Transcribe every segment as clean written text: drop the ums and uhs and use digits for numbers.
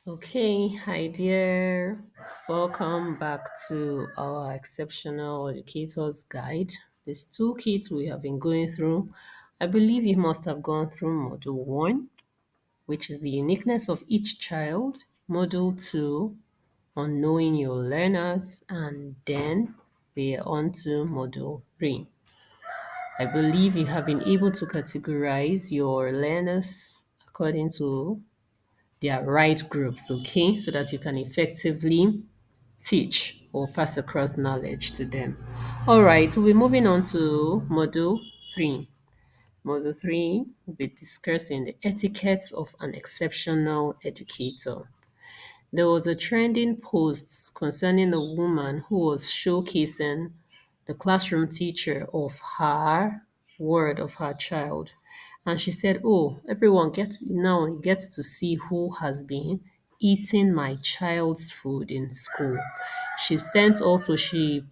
Okay, hi dear. Welcome back to our Exceptional Educator's Guide. This toolkit we have been going through. I believe you must have gone through Module 1, which is the uniqueness of each child, Module 2, on knowing your learners, and then we're on to Module 3. I believe you have been able to categorize your learners according to their right groups, okay, so that you can effectively teach or pass across knowledge to them. All right, we'll be moving on to Module 3. Module 3 will be discussing the etiquettes of an exceptional educator. There was a trending post concerning a woman who was showcasing the classroom teacher of her word of her child. And she said, "Oh, everyone gets to see who has been eating my child's food in school." She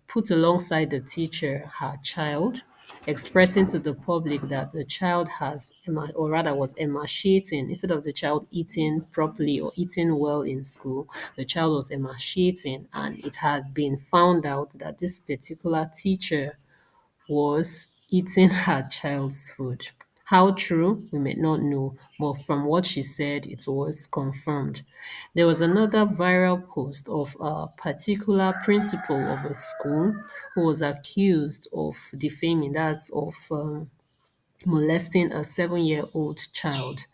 put alongside the teacher her child, expressing to the public that the child or rather was emaciating. Instead of the child eating properly or eating well in school, the child was emaciating, and it had been found out that this particular teacher was eating her child's food. How true, we may not know, but from what she said, it was confirmed. There was another viral post of a particular principal of a school who was accused of defaming, that's of molesting a 7-year-old child.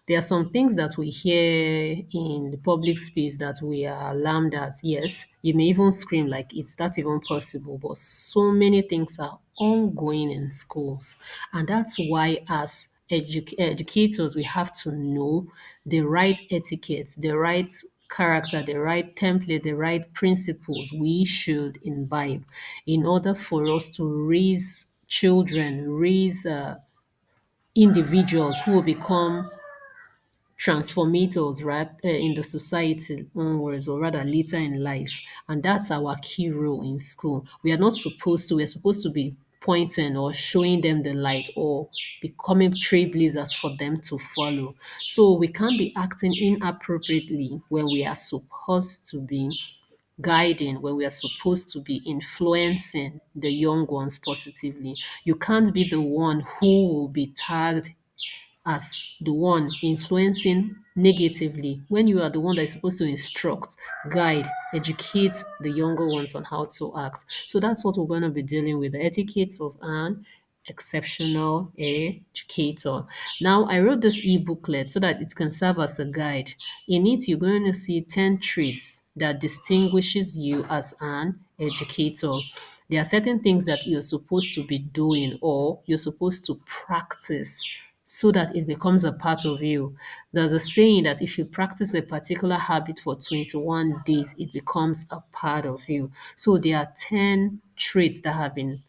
There are some things that we hear in the public space that we are alarmed at. Yes, you may even scream like it's not even possible, but so many things are ongoing in schools. And that's why, as educators, we have to know the right etiquette, the right character, the right template, the right principles we should imbibe in order for us to raise children, raise individuals who will become transformators, right, in the society onwards, or rather later in life. And that's our key role in school. We're supposed to be pointing or showing them the light or becoming trailblazers for them to follow. So we can't be acting inappropriately when we are supposed to be guiding, when we are supposed to be influencing the young ones positively. You can't be the one who will be tagged as the one influencing negatively when you are the one that is supposed to instruct, guide, educate the younger ones on how to act. So that's what we're going to be dealing with, the etiquettes of an exceptional educator. Now, I wrote this e-booklet so that it can serve as a guide. In it, you're going to see 10 traits that distinguishes you as an educator. There are certain things that you're supposed to be doing or you're supposed to practice so that it becomes a part of you. There's a saying that if you practice a particular habit for 21 days, it becomes a part of you. So there are 10 traits that have been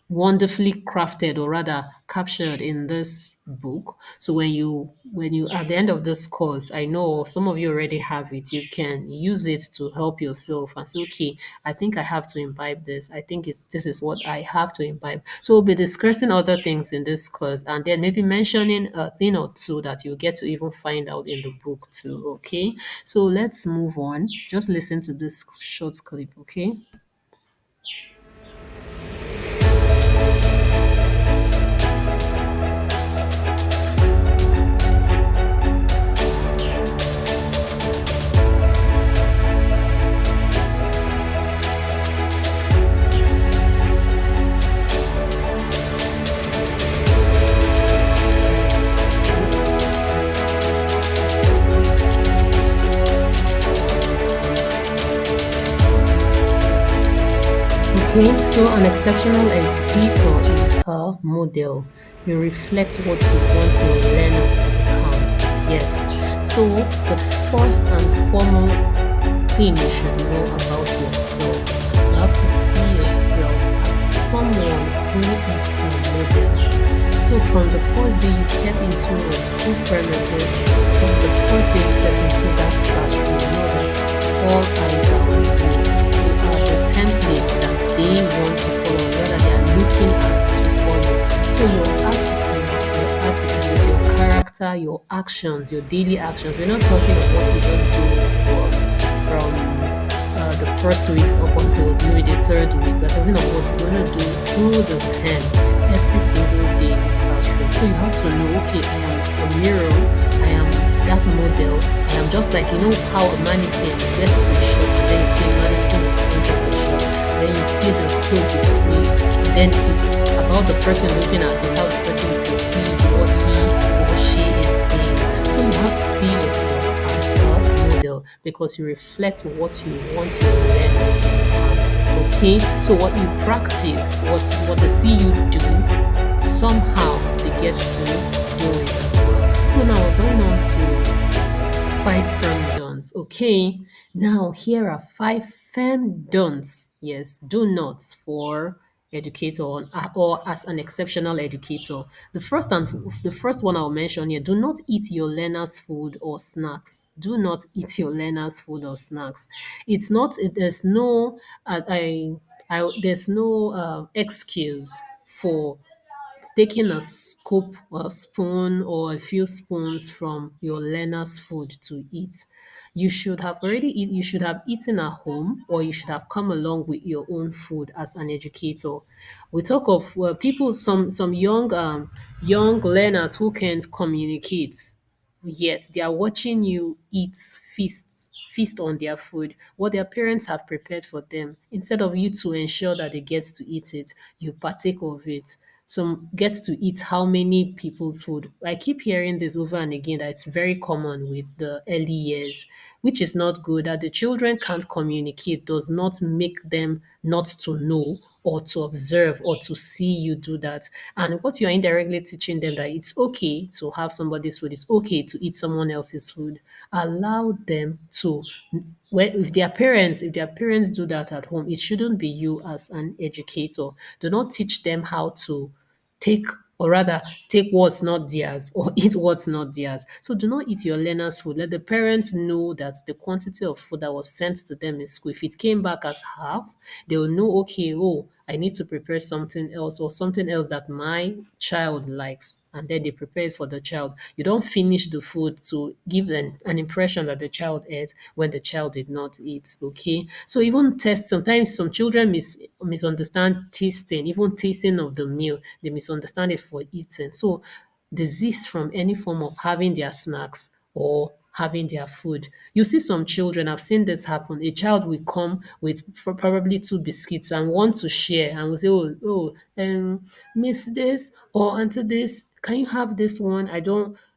wonderfully crafted, or rather captured, in this book. So when you at the end of this course, I know some of you already have it, you can use it to help yourself and say, okay, I think I have to imbibe this. I think this is what I have to imbibe. So we'll be discussing other things in this course, and then maybe mentioning a thing or two that you get to even find out in the book too. Okay, so let's move on. Just listen to this short clip. Okay. Okay, so an exceptional educator is a model. You reflect what you want your learners to become. Yes. So the first and foremost thing you should know about yourself, you have to see yourself as someone who is a model. So from the first day you step into a school premises, from the first day you step into that classroom, you know that all eyes are on you. You are the template that they want to follow, rather they are looking at to follow. So your attitude, your character, character, your actions, your daily actions. We're not talking of what you just do from the first week up until maybe the third week. We're talking of what you're going to do through the term, every single day in the classroom. So you have to know, okay, I am a mirror, I am that model, I am just like, you know how a mannequin gets to a shop and then you see a mannequin in front of the shop, then you see the clothes display, then it's about the person looking at it, how the person perceives what he or she is seeing. So you have to see yourself as a model because you reflect what you want your learners to become. Okay, so what you practice, what they see you do, somehow they get to do it as well. So now we're going on to five firm don'ts. Okay, now here are five firm don'ts. Yes, do nots for educator or as an exceptional educator. The first one I'll mention here: do not eat your learners' food or snacks. Do not eat your learners' food or snacks. It's not. There's no. There's no excuse for taking a scoop or a spoon or a few spoons from your learner's food to eat. You should have eaten at home or you should have come along with your own food as an educator. We talk of people, some young learners who can't communicate yet they are watching you feast on their food, what their parents have prepared for them. Instead of you to ensure that they get to eat it, you partake of it. Some gets to eat how many people's food. I keep hearing this over and again that it's very common with the early years, which is not good. That the children can't communicate does not make them not to know or to observe or to see you do that. And what you're indirectly teaching them that it's okay to have somebody's food, it's okay to eat someone else's food. Allow them to if their parents do that at home, it shouldn't be you as an educator. Do not teach them how to take or rather take what's not theirs or eat what's not theirs. So do not eat your learner's food. Let the parents know that the quantity of food that was sent to them in school, if it came back as half, they will know, okay, oh, I need to prepare something else or something else that my child likes. And then they prepare it for the child. You don't finish the food to give them an impression that the child ate when the child did not eat. Okay. So even test sometimes some children misunderstand tasting, even tasting of the meal, they misunderstand it for eating. So desist from any form of having their snacks or having their food. You see some children, I've seen this happen. A child will come with probably two biscuits and want to share and will say, miss this or auntie this, can you have this one?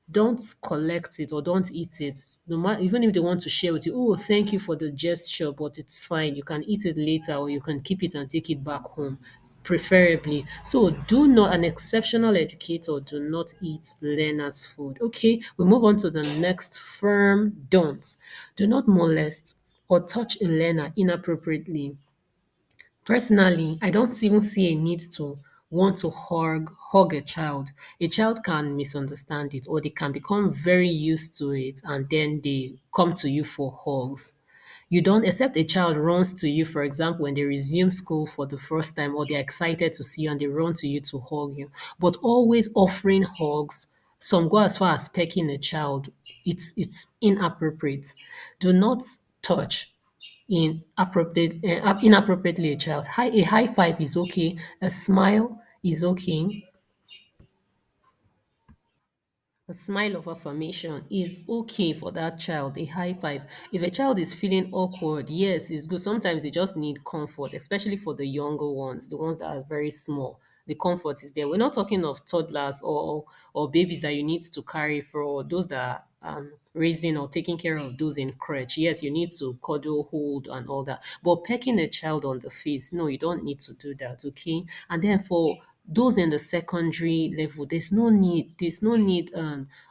Don't collect it or don't eat it. No matter, even if they want to share with you, oh, thank you for the gesture, but it's fine. You can eat it later or you can keep it and take it back home preferably. So do not an exceptional educator do not eat learners' food. Okay, we move on to the next firm don't. Do not molest or touch a learner inappropriately. Personally, I don't even see a need to want to hug a child. A child can misunderstand it or they can become very used to it and then they come to you for hugs. You don't, except a child runs to you, for example, when they resume school for the first time or they're excited to see you and they run to you to hug you. But always offering hugs, some go as far as pecking a child. It's inappropriate. Do not touch inappropriately a child. A high five is okay. A smile is okay. A smile of affirmation is okay for that child, a high five. If a child is feeling awkward, yes, it's good. Sometimes they just need comfort, especially for the younger ones, the ones that are very small. The comfort is there. We're not talking of toddlers or babies that you need to carry for those that are raising or taking care of those in crèche. Yes, you need to cuddle, hold, and all that. But pecking a child on the face, no, you don't need to do that, okay? And then for those in the secondary level, there's no need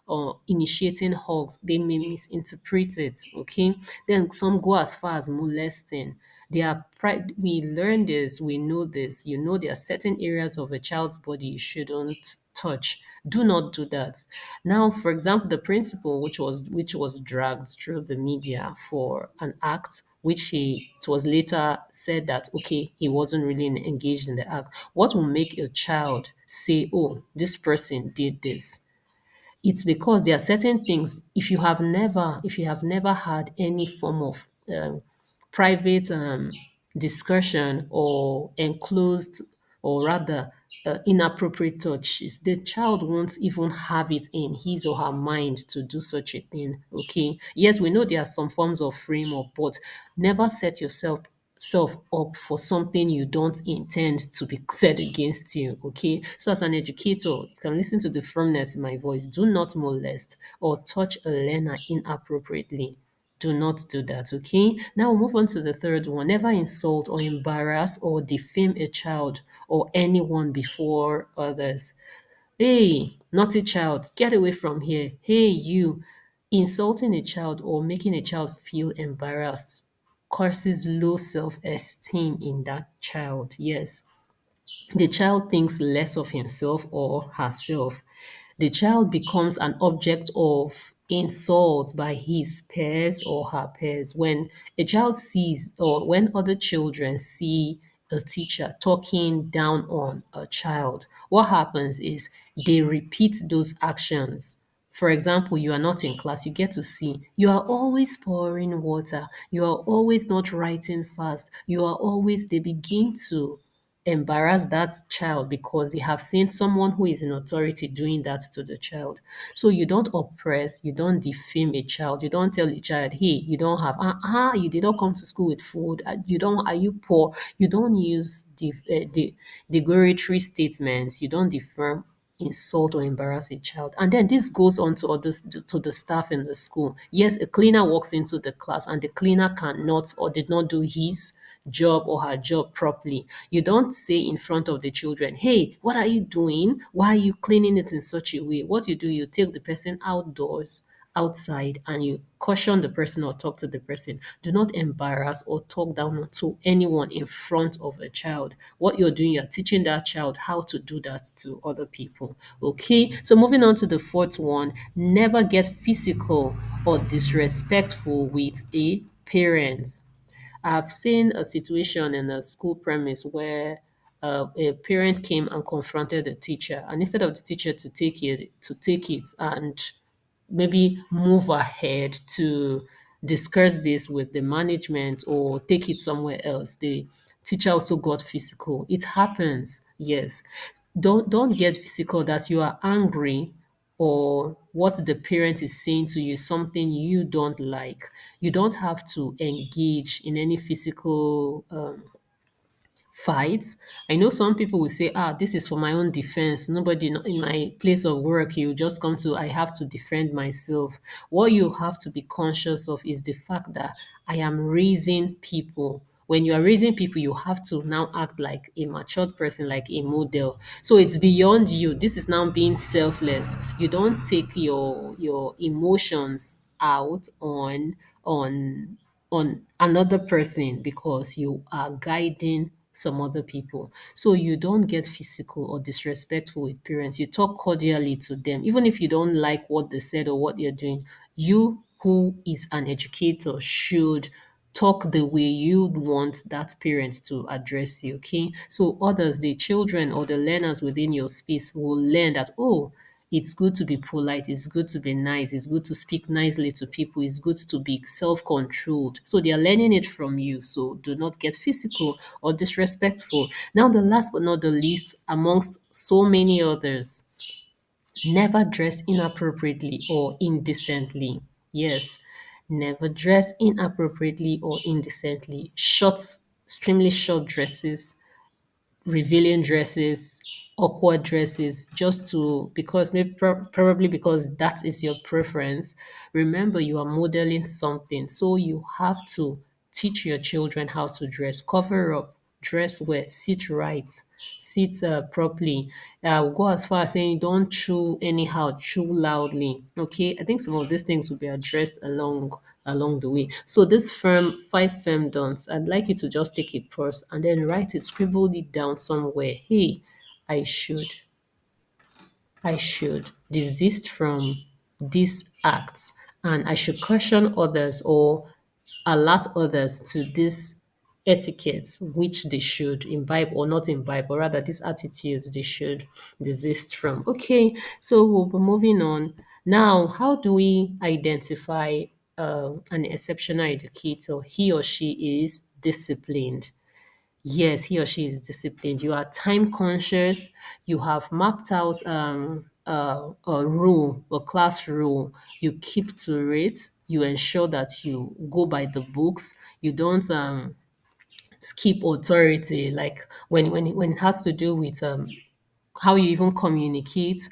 or initiating hugs. They may misinterpret it. Okay. Then some go as far as molesting. We learn this, we know this. You know there are certain areas of a child's body you shouldn't touch. Do not do that. Now, for example, the principal, which was dragged through the media for an act which it was later said that okay, he wasn't really engaged in the act. What will make a child say, "Oh, this person did this"? It's because there are certain things, if you have never had any form of private discussion or enclosed, or rather inappropriate touches, the child won't even have it in his or her mind to do such a thing. Okay, yes, we know there are some forms of framework, but never set yourself self up for something you don't intend to be said against you. Okay, so as an educator, you can listen to the firmness in my voice. Do not molest or touch a learner inappropriately. Do not do that. Okay, now we'll move on to the third one. Never insult or embarrass or defame a child or anyone before others. Hey, naughty child, get away from here. Hey, you. Insulting a child or making a child feel embarrassed causes low self esteem in that child. Yes, the child thinks less of himself or herself. The child becomes an object of insult by his peers or her peers. When a child sees, or when other children see a teacher talking down on a child, what happens is they repeat those actions. For example, you are not in class, you get to see you are always pouring water, you are always not writing fast, you are always, they begin to embarrass that child because they have seen someone who is in authority doing that to the child. So you don't oppress, you don't defame a child, you don't tell a child, hey, you don't have, you did not come to school with food, you don't, are you poor? You don't use the derogatory statements, you don't defame, insult or embarrass a child. And then this goes on to others, to the staff in the school. Yes, a cleaner walks into the class and the cleaner cannot or did not do his job or her job properly. You don't say in front of the children, hey, what are you doing? Why are you cleaning it in such a way? What you do, you take the person outdoors, outside, and you caution the person or talk to the person. Do not embarrass or talk down to anyone in front of a child. What you're doing, you're teaching that child how to do that to other people. Okay, so moving on to the fourth one, never get physical or disrespectful with a parent. I've seen a situation in a school premise where a parent came and confronted the teacher, and instead of the teacher to take it and maybe move ahead to discuss this with the management or take it somewhere else, the teacher also got physical. It happens, yes. Don't get physical that you are angry or what the parent is saying to you is something you don't like. You don't have to engage in any physical fights. I know some people will say, this is for my own defense. Nobody in my place of work, you just come to, I have to defend myself. What you have to be conscious of is the fact that I am raising people. When you are raising people, you have to now act like a matured person, like a model. So it's beyond you. This is now being selfless. You don't take your emotions out on on another person because you are guiding some other people. So you don't get physical or disrespectful with parents. You talk cordially to them, even if you don't like what they said or what they're doing. You, who is an educator, should talk the way you want that parent to address you. Okay, so others, the children or the learners within your space, will learn that, oh, it's good to be polite, it's good to be nice, it's good to speak nicely to people, it's good to be self-controlled. So they are learning it from you. So do not get physical or disrespectful. Now, the last but not the least, amongst so many others, never dress inappropriately or indecently. Yes, never dress inappropriately or indecently. Short, extremely short dresses, revealing dresses, awkward dresses, just to, because maybe probably because that is your preference. Remember, you are modeling something, so you have to teach your children how to dress, cover up, dress well, sit right, sit properly. We'll go as far as saying don't chew anyhow, chew loudly. Okay, I think some of these things will be addressed along the way. So this five firm dons, I'd like you to just take it first and then write it, scribble it down somewhere. Hey, I should, I should desist from these acts, and I should caution others or alert others to this etiquettes which they should imbibe or not imbibe, or rather these attitudes they should desist from. Okay, so we'll be moving on. Now, how do we identify an exceptional educator? He or she is disciplined. Yes, he or she is disciplined. You are time conscious. You have mapped out a rule, a class rule. You keep to it. You ensure that you go by the books. You don't skip authority. Like when it has to do with how you even communicate,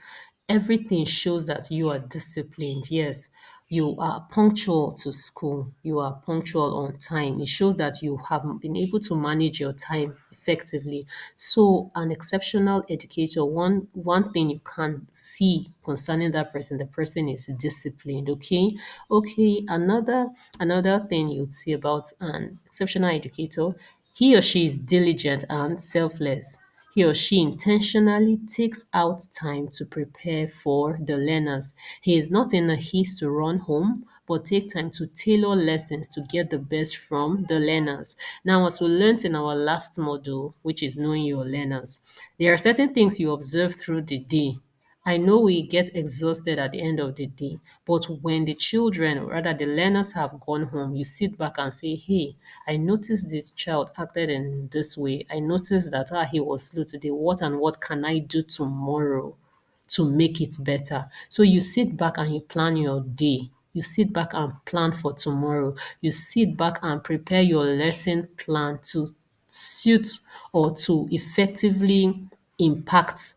everything shows that you are disciplined. Yes, you are punctual to school, you are punctual on time. It shows that you have been able to manage your time effectively. So, an exceptional educator, one thing you can see concerning that person, the person is disciplined. Okay, okay. Another thing you'd see about an exceptional educator, he or she is diligent and selfless. He or she intentionally takes out time to prepare for the learners. He is not in a haste to run home, but take time to tailor lessons to get the best from the learners. Now, as we learned in our last module, which is knowing your learners, there are certain things you observe through the day. I know we get exhausted at the end of the day, but when the children, or rather the learners, have gone home, you sit back and say, hey, I noticed this child acted in this way. I noticed that he was slow today. What and what can I do tomorrow to make it better? So you sit back and you plan your day. You sit back and plan for tomorrow. You sit back and prepare your lesson plan to suit or to effectively impact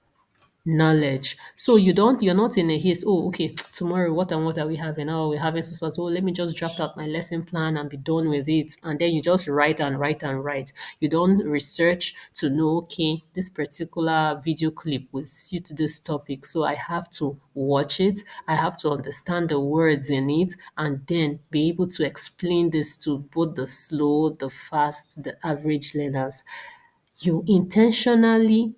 knowledge. So you're not in a haste. Oh, okay, tomorrow what and what are we having? Oh, we're having so let me just draft out my lesson plan and be done with it. And then you just write and write and write. You don't research to know, okay, this particular video clip will suit this topic. So I have to watch it. I have to understand the words in it and then be able to explain this to both the slow, the fast, the average learners. You intentionally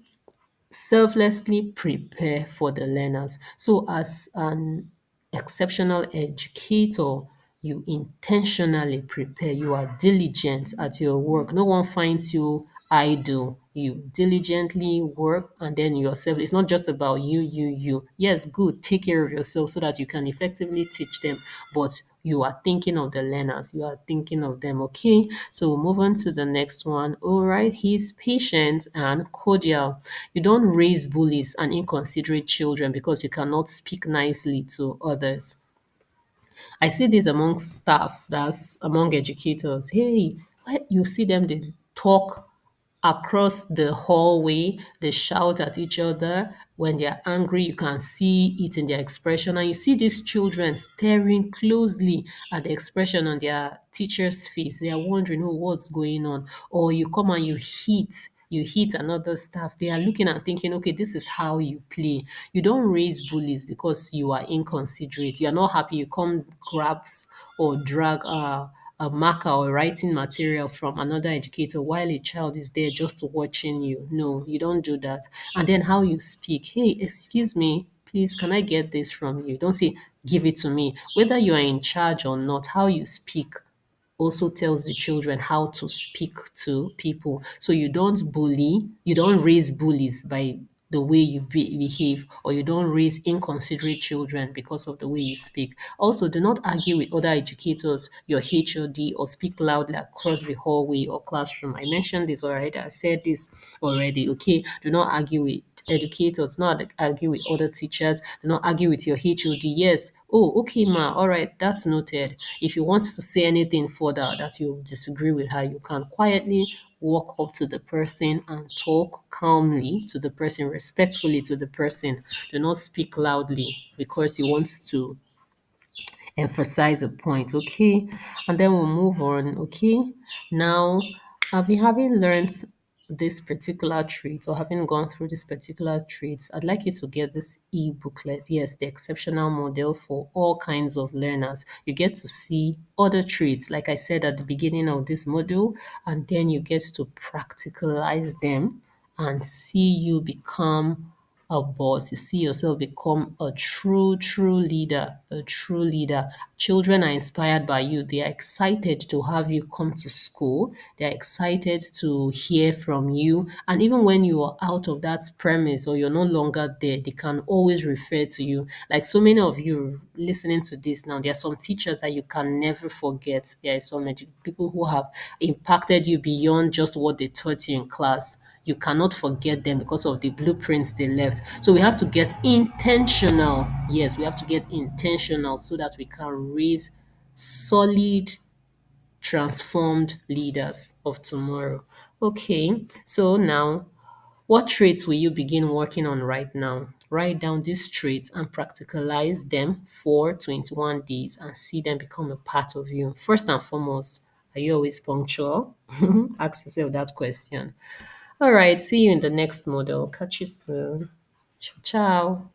selflessly prepare for the learners. So, as an exceptional educator, you intentionally prepare. You are diligent at your work. No one finds you idle. You diligently work and then yourself. It's not just about you. Yes, good. Take care of yourself so that you can effectively teach them. But you are thinking of the learners. You are thinking of them. Okay. So we'll move on to the next one. All right. He's patient and cordial. You don't raise bullies and inconsiderate children because you cannot speak nicely to others. I see this among staff, that's among educators. Hey, you see them, they talk across the hallway, they shout at each other. When they're angry, you can see it in their expression. And you see these children staring closely at the expression on their teacher's face. They are wondering, oh, what's going on? Or you come and you hit another staff. They are looking and thinking, okay, this is how you play. You don't raise bullies because you are inconsiderate. You are not happy. You come grabs or drag a marker or writing material from another educator while a child is there just watching you. No, you don't do that. And then how you speak, hey, excuse me, please, can I get this from you? Don't say, give it to me. Whether you are in charge or not, how you speak also tells the children how to speak to people. So you don't bully, you don't raise bullies by the way you behave, or you don't raise inconsiderate children because of the way you speak. Also, do not argue with other educators, your HOD, or speak loudly across the hallway or classroom. I mentioned this already. I said this already. Okay, do not argue with educators, do not argue with other teachers, do not argue with your HOD. Yes, oh, okay, ma, all right, that's noted. If you want to say anything further that you disagree with her, you can quietly walk up to the person and talk calmly to the person, respectfully to the person. Do not speak loudly because you want to emphasize a point, okay? And then we'll move on, okay? Now, having learned this particular trait or having gone through this particular traits, I'd like you to get this e-booklet. Yes, the exceptional model for all kinds of learners. You get to see other traits, like I said at the beginning of this module, and then you get to practicalize them and see you become a boss. You see yourself become a true leader, a true leader. Children are inspired by you. They are excited to have you come to school. They are excited to hear from you. And even when you are out of that premise or you're no longer there, they can always refer to you. Like so many of you listening to this now, there are some teachers that you can never forget. There are some people who have impacted you beyond just what they taught you in class. You cannot forget them because of the blueprints they left. So we have to get intentional. Yes, we have to get intentional so that we can raise solid, transformed leaders of tomorrow. Okay, so now what traits will you begin working on right now? Write down these traits and practicalize them for 21 days and see them become a part of you. First and foremost, are you always punctual? Ask yourself that question. All right, see you in the next model. Catch you soon. Ciao, ciao.